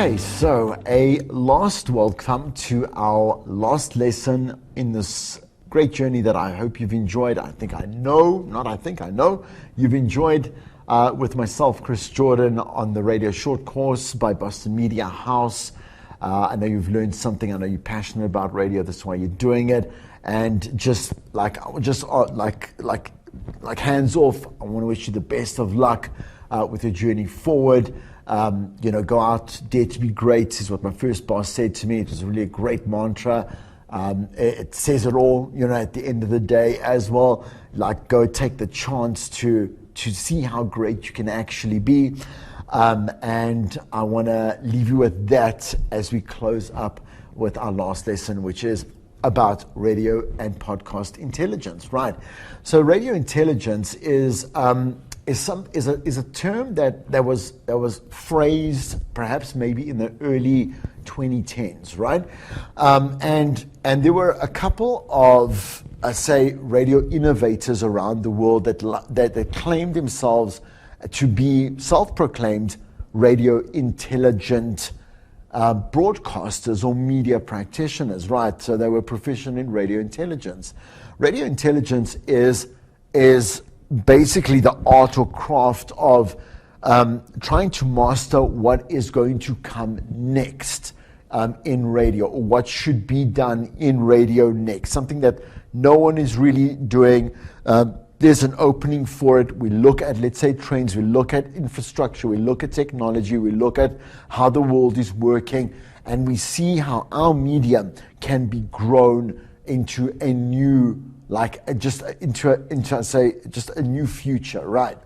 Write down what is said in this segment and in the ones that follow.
Okay, so a last welcome to our last lesson in this great journey that I hope you've enjoyed. I know you've enjoyed with myself, Chris Jordan, on the radio short course by Boston Media House. I know you've learned something. I know you're passionate about radio. That's why you're doing it. And just like hands off, I want to wish you the best of luck with your journey forward. Go out, dare to be great is what my first boss said to me. It was really a great mantra. It says it all, at the end of the day as well. Like, go take the chance to see how great you can actually be. And I want to leave you with that as we close up with our last lesson, which is about radio and podcast intelligence, right? So radio intelligence is a term that was phrased perhaps maybe in the early 2010s, right? And there were a couple of radio innovators around the world that claimed themselves to be self-proclaimed radio intelligent broadcasters or media practitioners, right? So they were proficient in radio intelligence. Radio intelligence is basically the art or craft of trying to master what is going to come next in radio, or what should be done in radio next, something that no one is really doing. There's an opening for it. We look at, let's say, trends, we look at infrastructure, we look at technology, we look at how the world is working, and we see how our medium can be grown into a new, just a new future, right?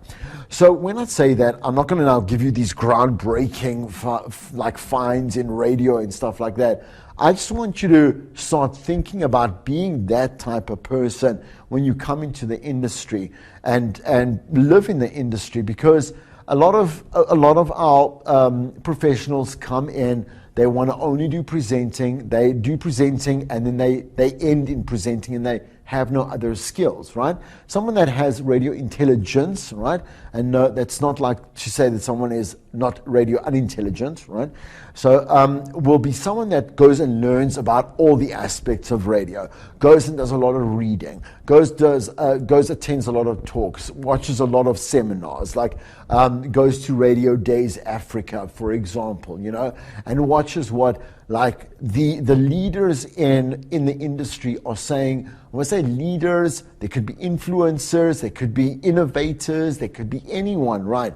So when I say that, I'm not going to now give you these groundbreaking finds in radio and stuff like that. I just want you to start thinking about being that type of person when you come into the industry and live in the industry, because a lot of our professionals come in. They want to only do presenting. They do presenting, and then they end in presenting, and they have no other skills, right? Someone that has radio intelligence, right? And no, that's not like to say that someone is not radio unintelligent, right? So will be someone that goes and learns about all the aspects of radio, goes and does a lot of reading, goes attends a lot of talks, watches a lot of seminars, goes to Radio Days Africa, for example, and watches what the leaders in the industry are saying. When I say leaders, they could be influencers, they could be innovators, they could be anyone, right,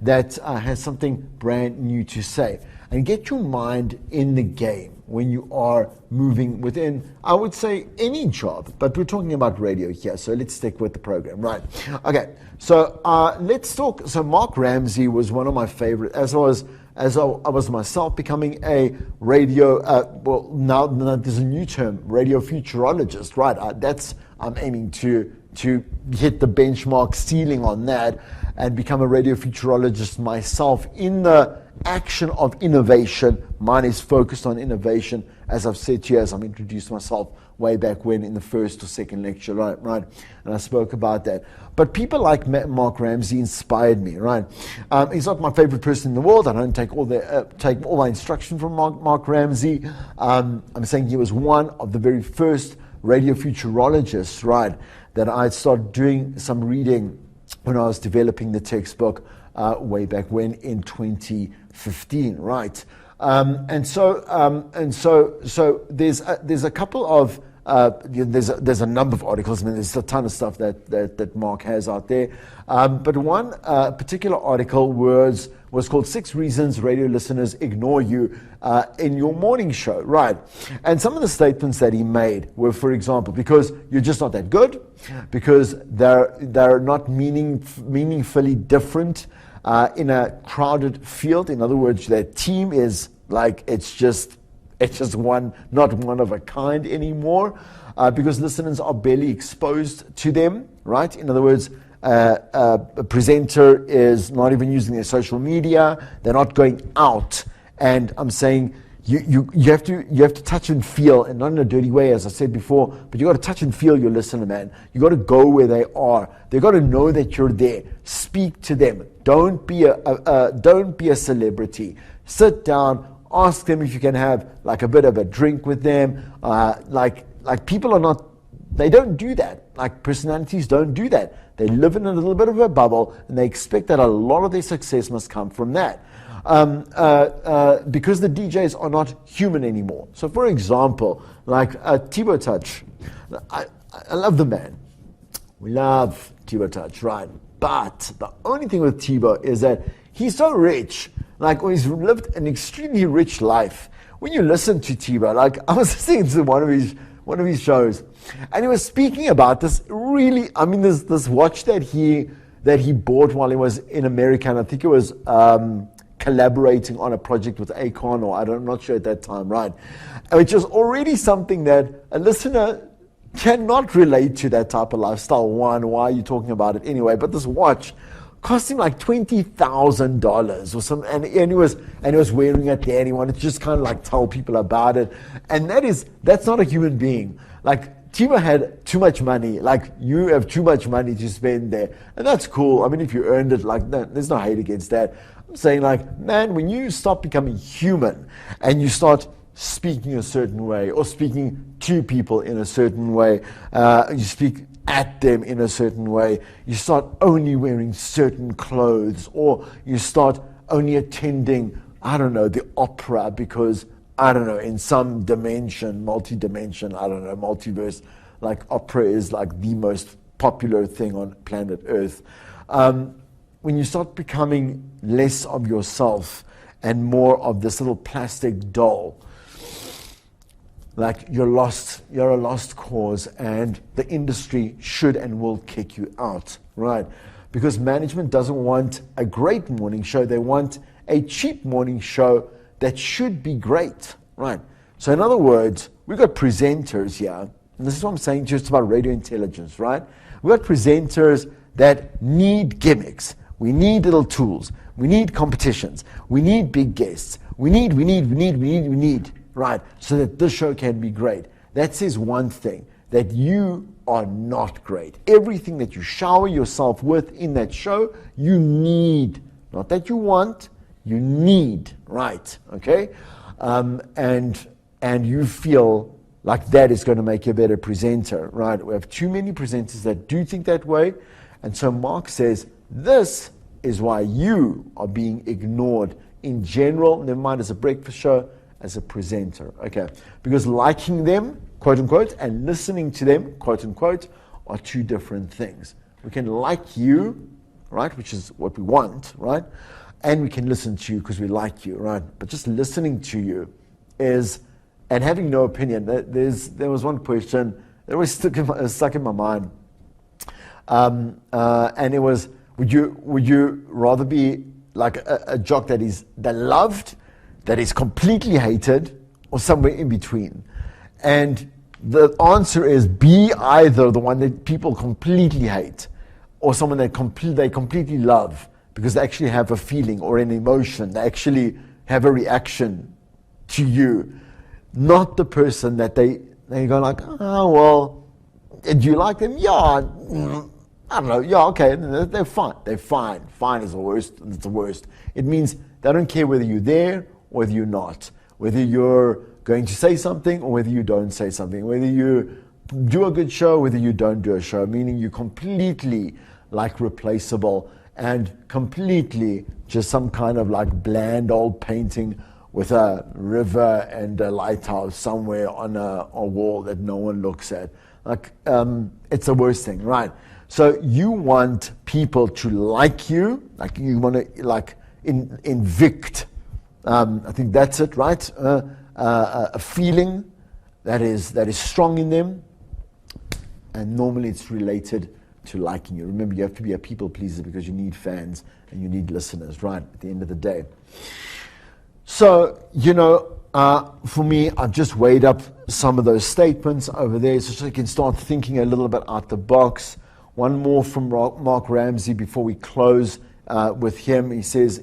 that has something brand new to say. And get your mind in the game when you are moving within, I would say, any job, but we're talking about radio here, so let's stick with the program, right? Okay, so let's talk. So Mark Ramsey was one of my favorite, as I was myself becoming a radio, now there's a new term, radio futurologist, right? I'm aiming to hit the benchmark ceiling on that and become a radio futurologist myself in the action of innovation. Mine is focused on innovation, as I've said to you, as I'm introduced myself way back when in the first or second lecture, right? And I spoke about that. But people like Mark Ramsey inspired me, right? He's not my favorite person in the world. I don't take all my instruction from Mark Ramsey. I'm saying he was one of the very first radio futurologists, right, that I started doing some reading when I was developing the textbook way back when in 2015, right? So there's a couple of there's a number of articles. I mean, there's a ton of stuff that Mark has out there. But one particular article was called 6 Reasons Radio Listeners Ignore You in Your Morning Show, right? And some of the statements that he made were, for example, because you're just not that good, because they're not meaningfully different in a crowded field. In other words, their team is it's just not one of a kind anymore, because listeners are barely exposed to them, right? In other words, a presenter is not even using their social media. They're not going out. And I'm saying you have to touch and feel, and not in a dirty way, as I said before, but you got to touch and feel your listener, man. You got to go where they are. They got to know that you're there. Speak to them. Don't be a celebrity. Sit down, Ask them if you can have like a bit of a drink with them. Like people are not, they don't do that. Like personalities don't do that. They live in a little bit of a bubble, and they expect that a lot of their success must come from that. Because the DJs are not human anymore. So for example, like Thibaut Touch, I love the man. We love Thibaut Touch, right? But the only thing with Thibaut is that he's so rich, like he's lived an extremely rich life. When you listen to Thibaut, like I was listening to one of his shows, and he was speaking about this really, I mean, this watch that he bought while he was in America, and I think it was collaborating on a project with Akon, or I'm not sure at that time, right? Which is already something that a listener cannot relate to, that type of lifestyle. One, why are you talking about it anyway? But this watch cost him like $20,000 or something, and he was wearing it there, and he wanted to just kind of like tell people about it. And that's not a human being. Like Thibaut had too much money. Like you have too much money to spend there, and that's cool. I mean, if you earned it, like there's no hate against that. I'm saying, like, man, when you stop becoming human and you start speaking a certain way, or speaking to people in a certain way, you speak at them in a certain way, you start only wearing certain clothes, or you start only attending, I don't know, the opera because, I don't know, in some dimension, multi-dimension, I don't know, multiverse, like opera is like the most popular thing on planet Earth. When you start becoming less of yourself and more of this little plastic doll, like you're a lost cause, and the industry should and will kick you out, right? Because management doesn't want a great morning show, they want a cheap morning show that should be great, right? So in other words, we've got presenters here, and this is what I'm saying just about radio intelligence, right? We've got presenters that need gimmicks. We need little tools. We need competitions. We need big guests. We need, right? So that this show can be great. That says one thing, that you are not great. Everything that you shower yourself with in that show, you need. Not that you want, you need, right? Okay? And you feel like that is going to make you a better presenter, right? We have too many presenters that do think that way. And so Mark says, this is why you are being ignored in general, never mind as a breakfast show, as a presenter, okay? Because liking them, quote unquote, and listening to them, quote unquote, are two different things. We can like you, right, which is what we want, right? And we can listen to you because we like you, right? But just listening to you is, and having no opinion. There was one question that was stuck in my mind. And it was, would you rather be like a jock that is loved, that is completely hated, or somewhere in between? And the answer is be either the one that people completely hate, or someone that they completely love because they actually have a feeling or an emotion. They actually have a reaction to you, not the person that they go like, oh well, do you like them? Yeah. I don't know, yeah, okay, they're fine. They're fine. Fine is the worst. It's the worst. It means they don't care whether you're there or whether you're not, whether you're going to say something or whether you don't say something, whether you do a good show, whether you don't do a show, meaning you're completely like replaceable and completely just some kind of like bland old painting with a river and a lighthouse somewhere on a wall that no one looks at. Like, it's the worst thing, right? So you want people to like you, like you want to like invict. I think that's it, right? A feeling that is strong in them, and normally it's related to liking you. Remember, you have to be a people pleaser because you need fans and you need listeners, right? At the end of the day. So for me, I've just weighed up some of those statements over there, so you can start thinking a little bit out the box. One more from Mark Ramsey before we close with him. He says,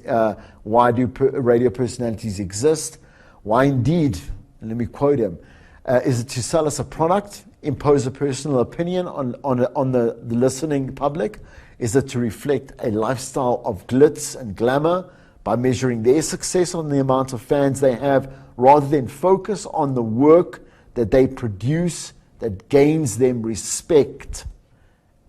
why do radio personalities exist? Why indeed, let me quote him, is it to sell us a product, impose a personal opinion on the listening public? Is it to reflect a lifestyle of glitz and glamour, by measuring their success on the amount of fans they have, rather than focus on the work that they produce that gains them respect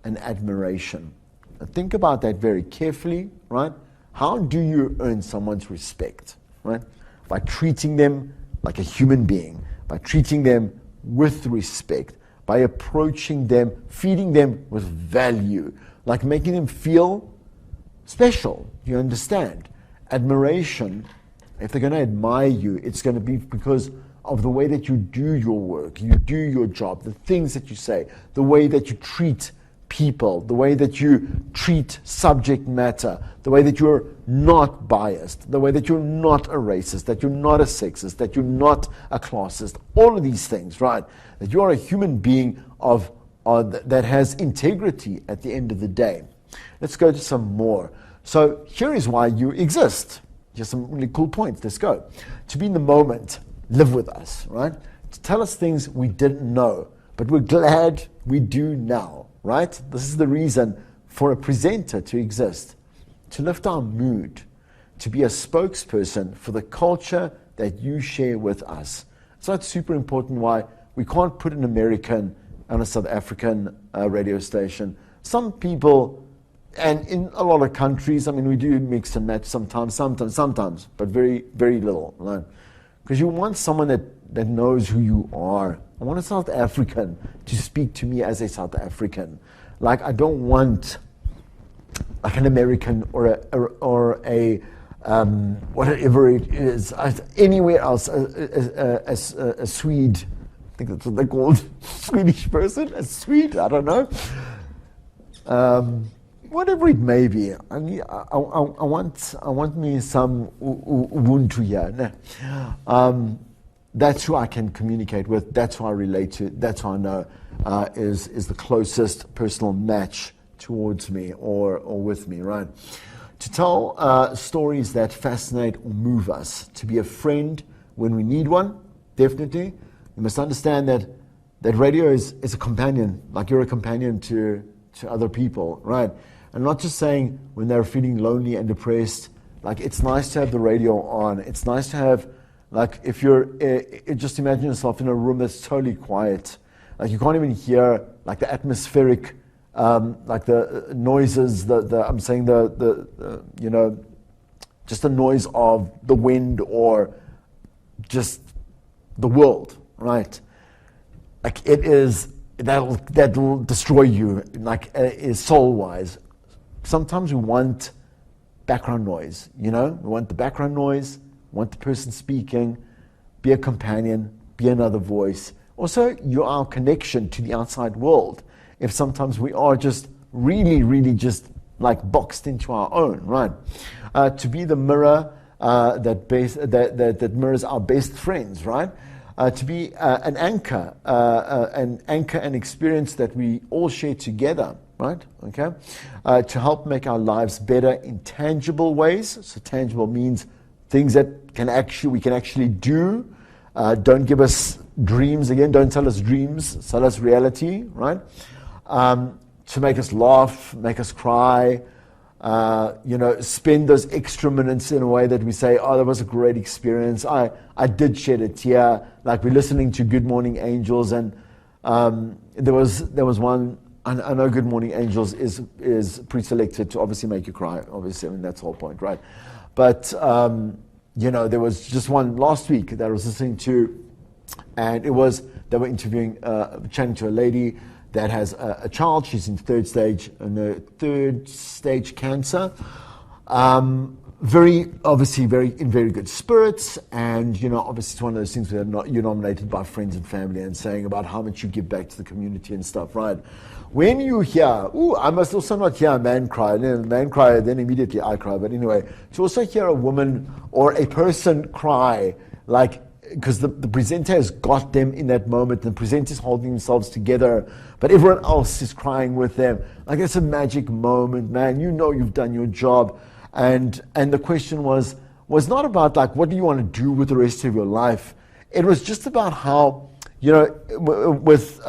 and admiration. Now think about that very carefully, right? How do you earn someone's respect, right? By treating them like a human being, by treating them with respect, by approaching them, feeding them with value, like making them feel special, you understand? Admiration, if they're going to admire you, it's going to be because of the way that you do your work, you do your job, the things that you say, the way that you treat people, the way that you treat subject matter, the way that you're not biased, the way that you're not a racist, that you're not a sexist, that you're not a classist, all of these things, right? That you are a human being that has integrity at the end of the day. Let's go to some more. So here is why you exist. Just some really cool points. Let's go. To be in the moment, live with us, right? To tell us things we didn't know, but we're glad we do now, right? This is the reason for a presenter to exist. To lift our mood, to be a spokesperson for the culture that you share with us. So it's super important why we can't put an American on a South African radio station. Some people, and in a lot of countries, I mean, we do mix and match sometimes, but very, very little, right? Because you want someone that knows who you are. I want a South African to speak to me as a South African. Like, I don't want like an American or a whatever it is, anywhere else, a Swede. I think that's what they're called, Swedish person, a Swede, I don't know. Whatever it may be, I want me some Ubuntu here. That's who I can communicate with. That's who I relate to. That's who I know is the closest personal match towards me or with me, right? To tell stories that fascinate or move us. To be a friend when we need one, definitely. You must understand that radio is a companion, like you're a companion to other people, right? And not just saying when they're feeling lonely and depressed, like it's nice to have the radio on. It's nice to have, like if you're, just imagine yourself in a room that's totally quiet. Like you can't even hear like the atmospheric, like the noises, I'm saying you know, just the noise of the wind or just the world, right? Like it is, that'll destroy you, like is soul-wise. Sometimes we want background noise, you know? We want the background noise, want the person speaking, be a companion, be another voice. Also, you're our connection to the outside world. If sometimes we are just really, really just like boxed into our own, right? To be the mirror that mirrors our best friends, right? To be an anchor and experience that we all share together, right? Okay, to help make our lives better in tangible ways. So tangible means things that we can actually do. Don't give us dreams again. Don't tell us dreams. Tell us reality, right? To make us laugh, make us cry. You know, spend those extra minutes in a way that we say, oh, that was a great experience. I did shed a tear. Like we're listening to Good Morning Angels, and there was one. I know Good Morning Angels is pre-selected to obviously make you cry. Obviously, I mean that's the whole point, right? But you know, there was just one last week that I was listening to, and they were interviewing, chatting to a lady that has a child. She's in third stage cancer. Very good spirits, and you know, obviously it's one of those things where you're nominated by friends and family and saying about how much you give back to the community and stuff, right? When you hear, I must also not hear a man cry, and then a man cry, then immediately I cry. But anyway, to also hear a woman or a person cry, like, because the presenter has got them in that moment, the presenter is holding themselves together, but everyone else is crying with them. Like, it's a magic moment, man. You know you've done your job. And the question was not about, like, what do you want to do with the rest of your life? It was just about how, you know, with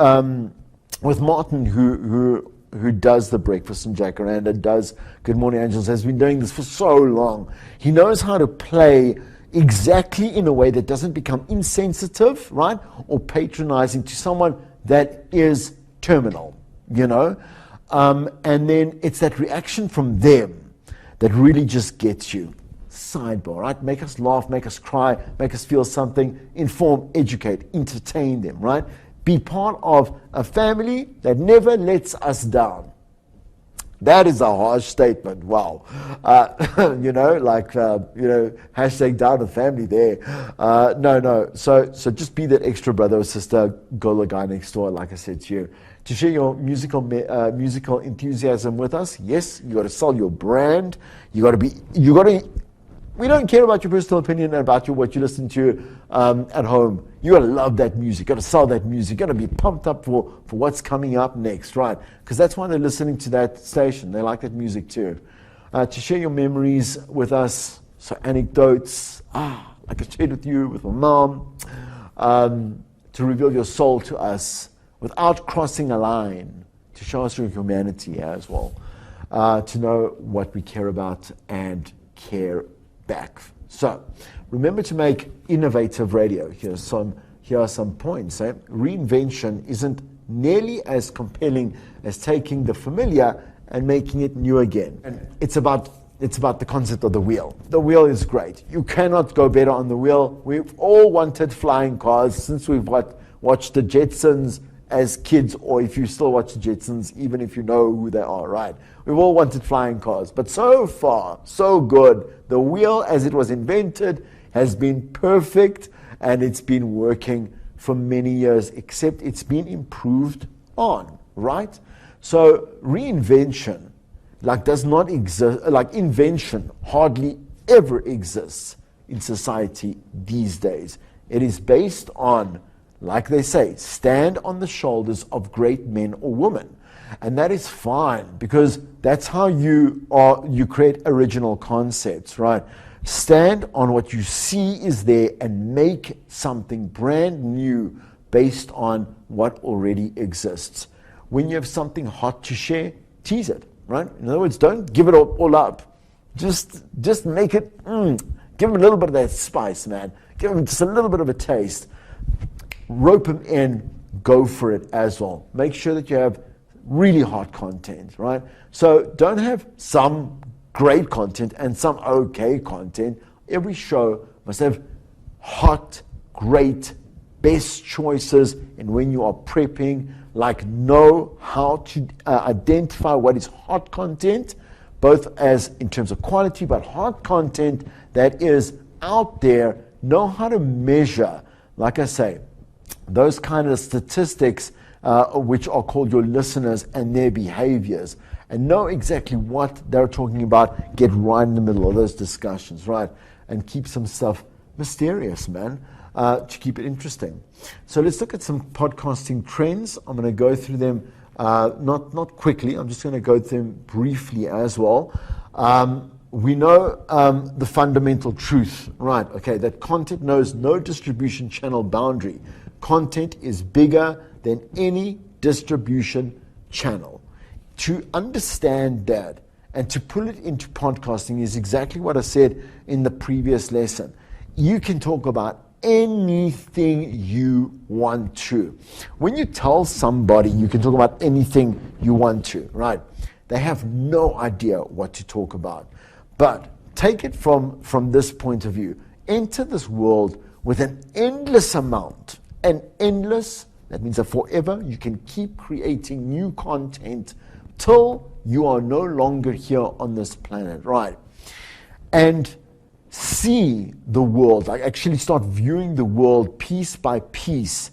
Martin, who who does the Breakfast in Jacaranda, does Good Morning Angels, has been doing this for so long. He knows how to play exactly in a way that doesn't become insensitive, right, or patronizing to someone that is terminal, you know. And then it's that reaction from them that really just gets you. Sidebar, right? Make us laugh, make us cry, make us feel something, inform, educate, entertain them, right? Be part of a family that never lets us down. That is a harsh statement. Wow. Hashtag down the family there. No. So just be that extra brother or sister, go the guy next door, like I said to you. To share your musical enthusiasm with us, yes, you got to sell your brand. We don't care about your personal opinion about what you listen to at home. You got to love that music. You got to sell that music. You got to be pumped up for what's coming up next, right? Because that's why they're listening to that station. They like that music too. To share your memories with us, so anecdotes, like I shared with you, with my mom, to reveal your soul to us without crossing a line, to show us your humanity as well, to know what we care about and care back. So remember to make innovative radio. Here are some points. Reinvention isn't nearly as compelling as taking the familiar and making it new again. And it's about the concept of the wheel. The wheel is great. You cannot go better on the wheel. We've all wanted flying cars since we've watched the Jetsons as kids, or if you still watch the Jetsons, even if you know who they are, right? We've all wanted flying cars, but so far, so good. The wheel, as it was invented, has been perfect, and it's been working for many years, except it's been improved on, right? So reinvention, does not exist, invention hardly ever exists in society these days. It is based on, like they say, stand on the shoulders of great men or women. And that is fine, because that's how you create original concepts, right? Stand on what you see is there and make something brand new based on what already exists. When you have something hot to share, tease it, right? In other words, don't give it all up. Just make it, give them a little bit of that spice, man. Give them just a little bit of a taste. Rope them in, go for it as well. Make sure that you have really hot content, right? So don't have some great content and some okay content. Every show must have hot, great, best choices. And when you are prepping, know how to identify what is hot content, both as in terms of quality, but hot content that is out there. Know how to measure, like I say, those kind of statistics which are called your listeners and their behaviors, and know exactly what they're talking about. Get right in the middle of those discussions, right? And keep some stuff mysterious, man, to keep it interesting. So let's look at some podcasting trends. I'm going to go through them not quickly. I'm just going to go through them briefly as well. We know the fundamental truth, right? Okay, that content knows no distribution channel boundary. Content is bigger than any distribution channel. To understand that and to pull it into podcasting is exactly what I said in the previous lesson. You can talk about anything you want to. When you tell somebody you can talk about anything you want to, right? They have no idea what to talk about. But take it from this point of view. Enter this world with an endless amount, that means that forever you can keep creating new content till you are no longer here on this planet, right? And see the world, actually start viewing the world piece by piece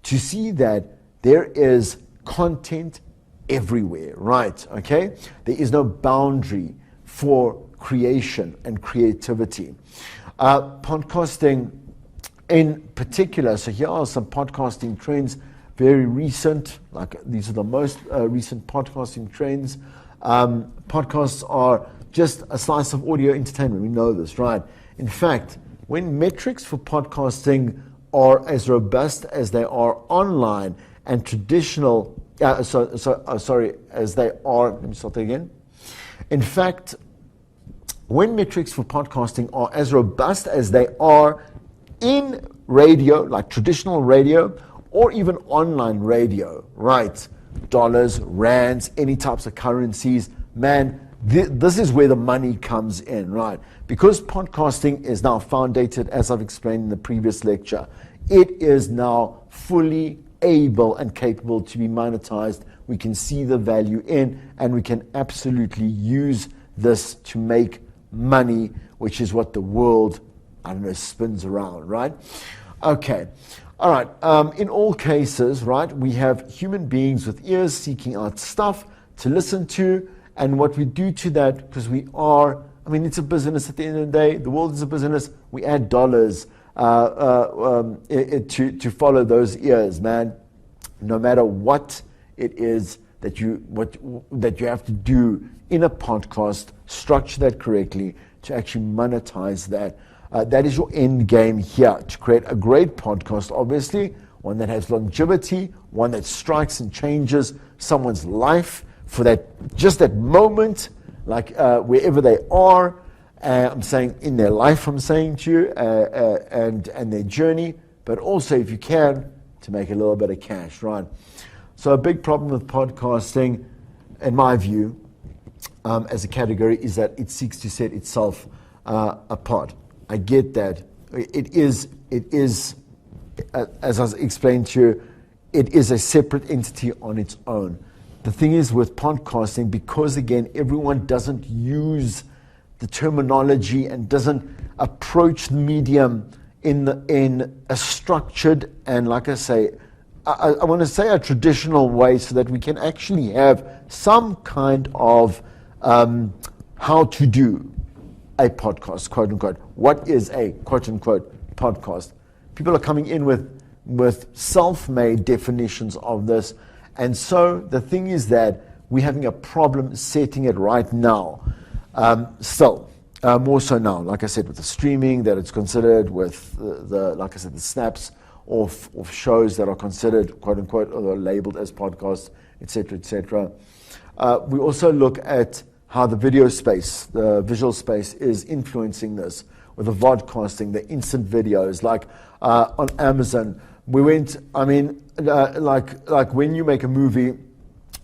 to see that there is content everywhere, right? Okay? There is no boundary for creation and creativity. Podcasting in particular, so here are some podcasting trends, very recent, these are the most recent podcasting trends. Podcasts are just a slice of audio entertainment. We know this, right? In fact, when metrics for podcasting are as robust as they are online and traditional sorry, as they are, let me start that again. In fact, when metrics for podcasting are as robust as they are in radio, like traditional radio, or even online radio, right? Dollars, rands, any types of currencies, man, this is where the money comes in, right? Because podcasting is now foundated, as I've explained in the previous lecture, it is now fully able and capable to be monetized. We can see the value in, and we can absolutely use this to make money, which is what the world, I don't know, spins around, right? Okay. All right. In all cases, right, we have human beings with ears seeking out stuff to listen to, and what we do to that, because we are, I mean, it's a business at the end of the day. The world is a business. We add dollars to follow those ears, man. No matter what it is that you have to do in a podcast, structure that correctly to actually monetize that. That is your end game here, to create a great podcast, obviously, one that has longevity, one that strikes and changes someone's life for that moment, like wherever they are. I'm saying in their life, I'm saying to you, and their journey, but also, if you can, to make a little bit of cash, right? So a big problem with podcasting, in my view, as a category, is that it seeks to set itself apart. I get that. It is, as I explained to you, it is a separate entity on its own. The thing is with podcasting, because again, everyone doesn't use the terminology and doesn't approach the medium in a structured and, like I say, I want to say a traditional way, so that we can actually have some kind of how to do a podcast, quote unquote. What is a quote unquote podcast? People are coming in with self-made definitions of this. And so the thing is that we're having a problem setting it right now. Still, more so now, like I said, with the streaming that it's considered, with like I said, the snaps of shows that are considered, quote unquote, or labeled as podcasts, etc., etc. We also look at how the video space, the visual space, is influencing this with the vodcasting, the instant videos, like on Amazon. We went, I mean, like when you make a movie,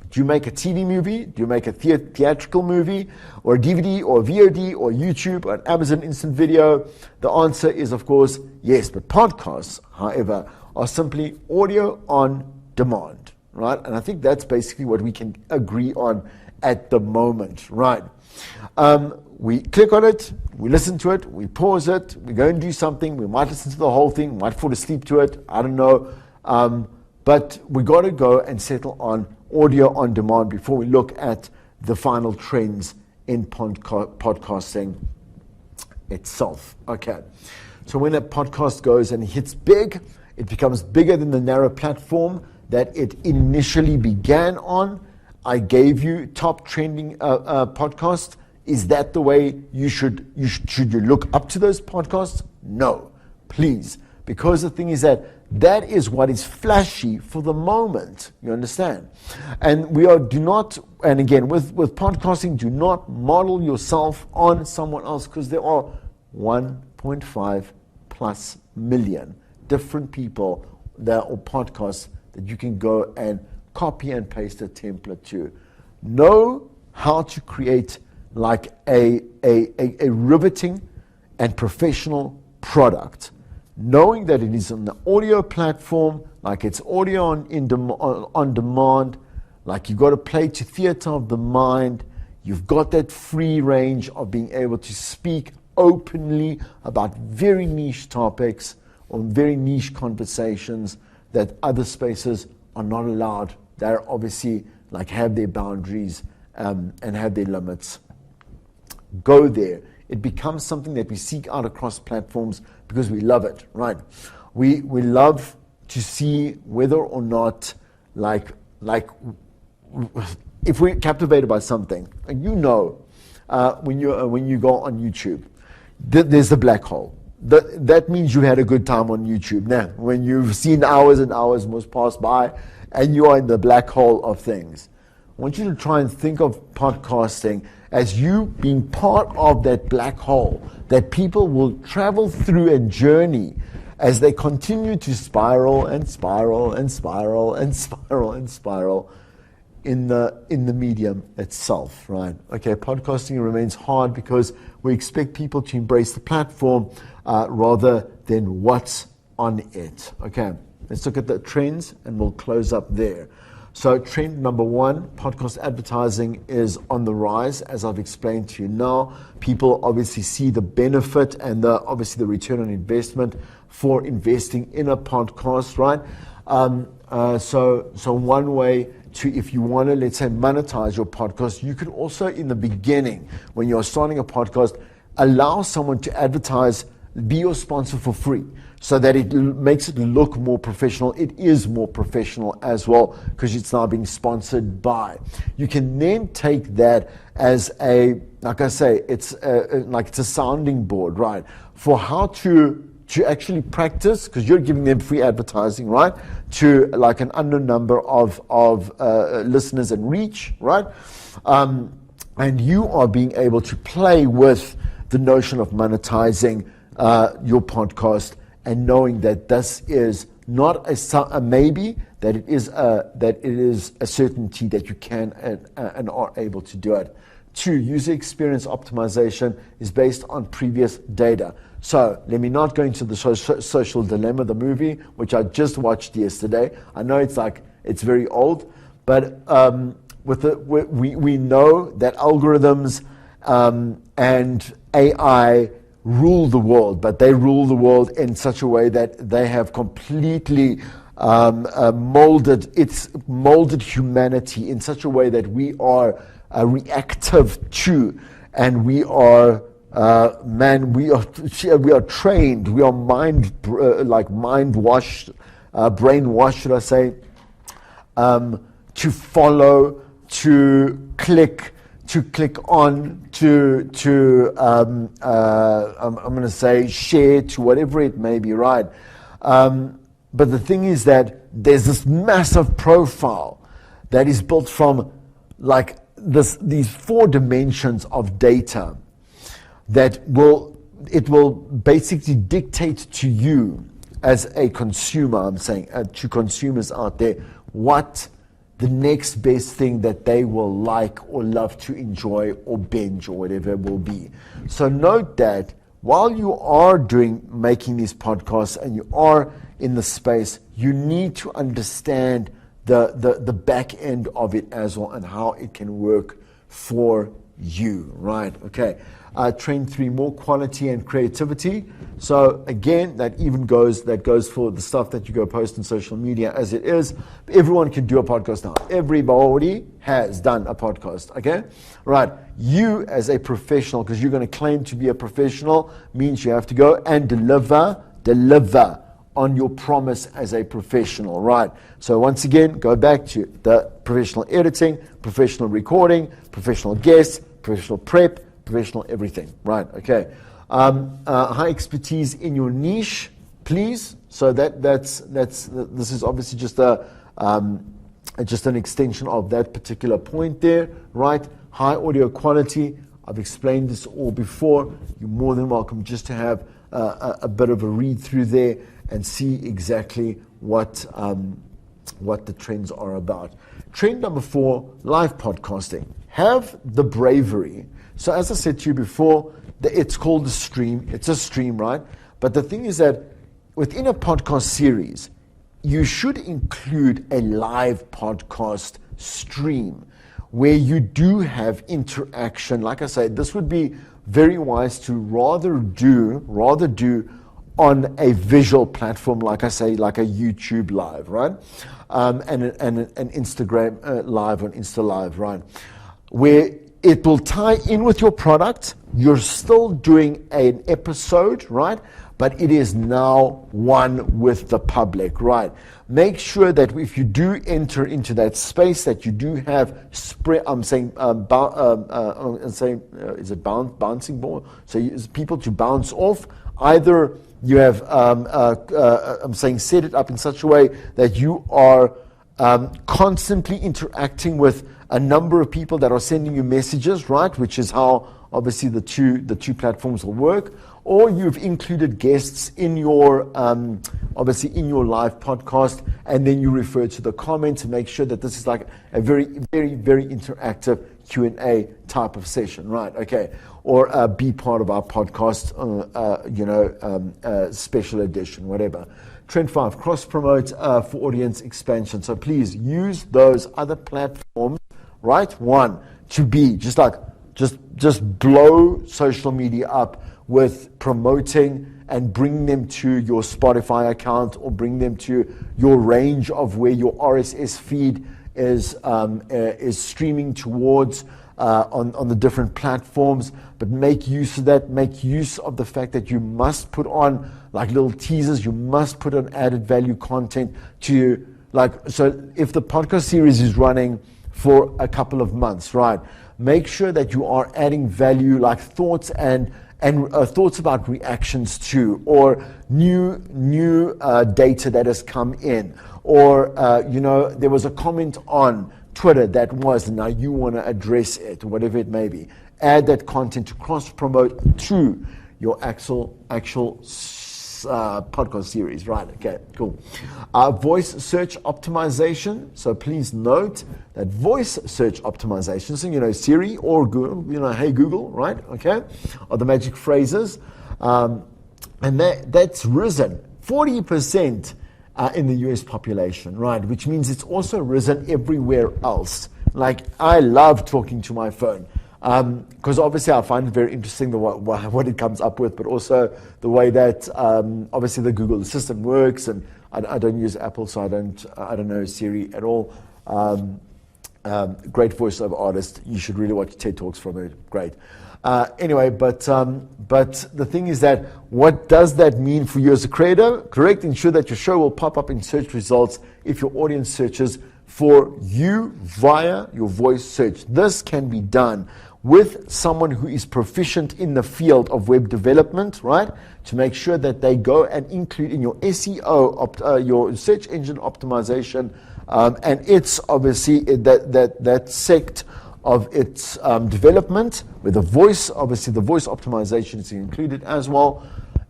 do you make a TV movie? Do you make a theatrical movie, or a DVD, or a VOD, or YouTube, or an Amazon Instant Video? The answer is, of course, yes. But podcasts, however, are simply audio on demand, right? And I think that's basically what we can agree on at the moment, right? We click on it, we listen to it, we pause it, we go and do something, we might listen to the whole thing, might fall asleep to it, I don't know. But we got to go and settle on audio on demand before we look at the final trends in podcasting itself. Okay, so when a podcast goes and hits big, it becomes bigger than the narrow platform that it initially began on. I gave you top trending podcasts. Is that the way should you look up to those podcasts? No, please, because the thing is that is what is flashy for the moment. You understand? And and again, with podcasting, do not model yourself on someone else, because there are 1.5 plus million different people that are podcasts that you can go and copy and paste a template to. Know how to create like a riveting and professional product, knowing that it is on the audio platform, like it's audio on demand, like you got to play to theater of the mind. You've got that free range of being able to speak openly about very niche topics or very niche conversations that other spaces are not allowed. They're obviously like have their boundaries and have their limits. Go there. It becomes something that we seek out across platforms because we love it, right? We love to see whether or not like if we're captivated by something, when you go on YouTube, there's the black hole. That means you had a good time on YouTube. Now, when you've seen hours and hours must pass by, and you are in the black hole of things. I want you to try and think of podcasting as you being part of that black hole that people will travel through and journey as they continue to spiral and spiral and spiral and spiral and spiral in the medium itself, right? Okay, podcasting remains hard because we expect people to embrace the platform rather than what's on it. Okay, let's look at the trends and we'll close up there. So trend number one, podcast advertising is on the rise, as I've explained to you now. People obviously see the benefit and obviously the return on investment for investing in a podcast, right? So one way to, if you want to, let's say, monetize your podcast, you can also, in the beginning, when you're starting a podcast, allow someone to advertise, be your sponsor for free, so that it makes it look more professional. It is more professional as well because it's now being sponsored by. You can then take that as a, like I say, it's a sounding board, right, for how to actually practice, because you're giving them free advertising, right, to like an unknown number of listeners and reach, right, and you are being able to play with the notion of monetizing your podcast, and knowing that this is not a maybe, that it is a certainty that you can and are able to do it. 2, user experience optimization is based on previous data. So let me not go into the social dilemma, the movie, which I just watched yesterday. I know it's very old, but we know that algorithms and AI rule the world, but they rule the world in such a way that they have completely molded humanity in such a way that we are reactive to, and we are trained, we are brainwashed, should I say, to follow, to click on, I'm going to say share, to whatever it may be, right? But the thing is that there's this massive profile that is built from these 4 dimensions of data that will basically dictate to you as a consumer, I'm saying to consumers out there, what the next best thing that they will like or love to enjoy or binge or whatever it will be. So note that while you are making these podcasts and you are in the space, you need to understand the back end of it as well and how it can work for you, right? Okay. Trend 3, more quality and creativity. So again, that goes for the stuff that you go post on social media as it is. Everyone can do a podcast now. Everybody has done a podcast, okay? Right. You as a professional, because you're going to claim to be a professional, means you have to go and deliver on your promise as a professional, right? So once again, go back to the professional editing, professional recording, professional guests, professional prep, professional everything, right? Okay. High expertise in your niche, please. So this is obviously just an extension of that particular point there, right? High audio quality. I've explained this all before. You're more than welcome just to have a bit of a read through there and see exactly what the trends are about. Trend number 4, live podcasting. Have the bravery. So as I said to you before, it's called a stream. It's a stream, right? But the thing is that within a podcast series, you should include a live podcast stream where you do have interaction. Like I said, this would be very wise to rather do on a visual platform, like I say, like a YouTube live, right? And an Instagram live on Insta Live, right? Where it will tie in with your product. You're still doing an episode, right? But it is now one with the public, right? Make sure that if you do enter into that space, that you do have bouncing ball? So people to bounce off. Either you have, set it up in such a way that you are constantly interacting with a number of people that are sending you messages, right? Which is how obviously the two platforms will work. Or you've included guests in your obviously in your live podcast, and then you refer to the comments and make sure that this is like a very, very, very interactive Q&A type of session, right? Okay, or be part of our podcast, special edition, whatever. Trend 5, cross promote for audience expansion. So please use those other platforms, right? One, to be just blow social media up with promoting and bring them to your Spotify account, or bring them to your range of where your RSS feed is streaming towards on the different platforms. But make use of that. Make use of the fact that you must put on like little teasers. You must put on added value content to so if the podcast series is running for a couple of months, right? Make sure that you are adding value, like thoughts and thoughts about reactions to, or new data that has come in, or there was a comment on Twitter that was, now you want to address it, whatever it may be. Add that content to cross promote to your actual podcast series, right? Okay, cool. Voice search optimization. So please note that voice search optimization, so Siri or Google, hey Google, right? Okay, are the magic phrases, and that's risen 40% in the US population, right? Which means it's also risen everywhere else. Like, I love talking to my phone. Because obviously I find it very interesting what it comes up with, but also the way that obviously the Google system works. And I don't use Apple, so I don't know Siri at all. Great voiceover artist. You should really watch TED Talks from her. Great. Anyway, but the thing is that, what does that mean for you as a creator? Correct. Ensure that your show will pop up in search results if your audience searches for you via your voice search. This can be done with someone who is proficient in the field of web development, right? To make sure that they go and include in your SEO, your search engine optimization, and it's obviously that sect of its development, where the voice optimization is included as well,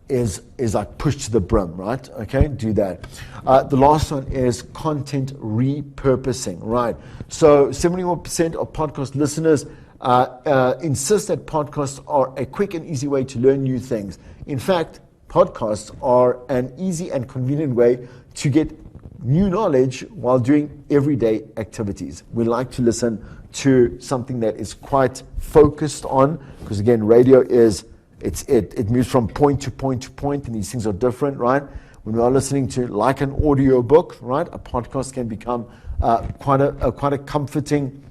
is like pushed to the brim, right? Okay, do that. The last one is content repurposing, right? So 71% of podcast listeners insist that podcasts are a quick and easy way to learn new things. In fact, podcasts are an easy and convenient way to get new knowledge while doing everyday activities. We like to listen to something that is quite focused on, because again, radio is, it moves from point to point to point, and these things are different, right? When we are listening to like an audio book, right, a podcast can become quite a comforting,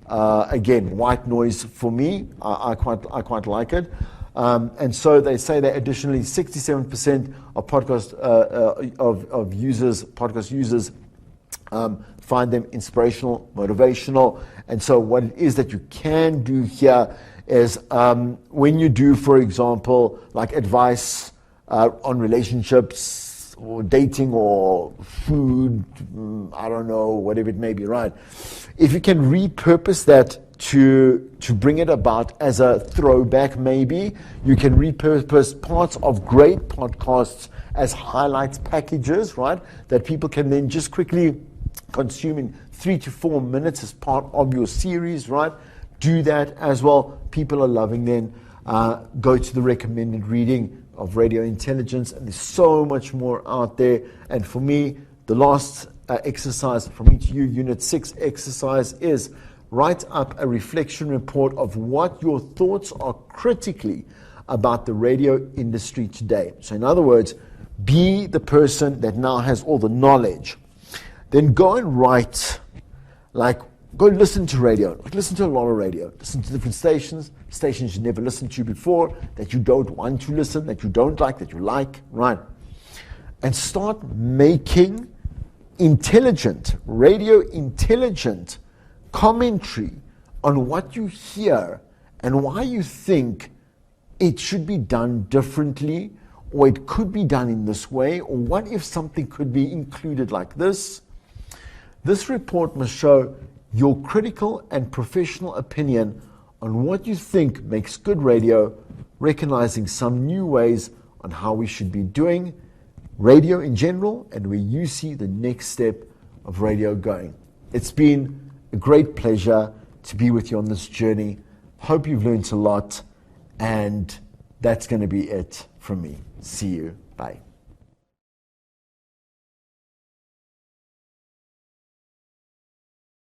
again, white noise for me. I quite like it. And so they say that additionally 67% of podcast users find them inspirational, motivational. And so what it is that you can do here is when you do, for example, like advice on relationships or dating or food, I don't know, whatever it may be, right? If you can repurpose that to bring it about as a throwback, maybe you can repurpose parts of great podcasts as highlights packages, right? That people can then just quickly consume in 3 to 4 minutes as part of your series, right? Do that as well. People are loving them. Go to the recommended reading of Radio Intelligence, and there's so much more out there. And for me, the last exercise from me to you, Unit 6 exercise, is write up a reflection report of what your thoughts are critically about the radio industry today. So in other words, be the person that now has all the knowledge. Then go and write, go listen to radio. Listen to a lot of radio. Listen to different stations you never listened to before, that you don't want to listen, that you don't like, that you like, right? And start making radio intelligent commentary on what you hear and why you think it should be done differently, or it could be done in this way, or what if something could be included like this. This report must show your critical and professional opinion on what you think makes good radio, recognizing some new ways on how we should be doing radio in general and where you see the next step of radio going. It's been a great pleasure to be with you on this journey. Hope you've learned a lot, and that's going to be it from me. See you. Bye.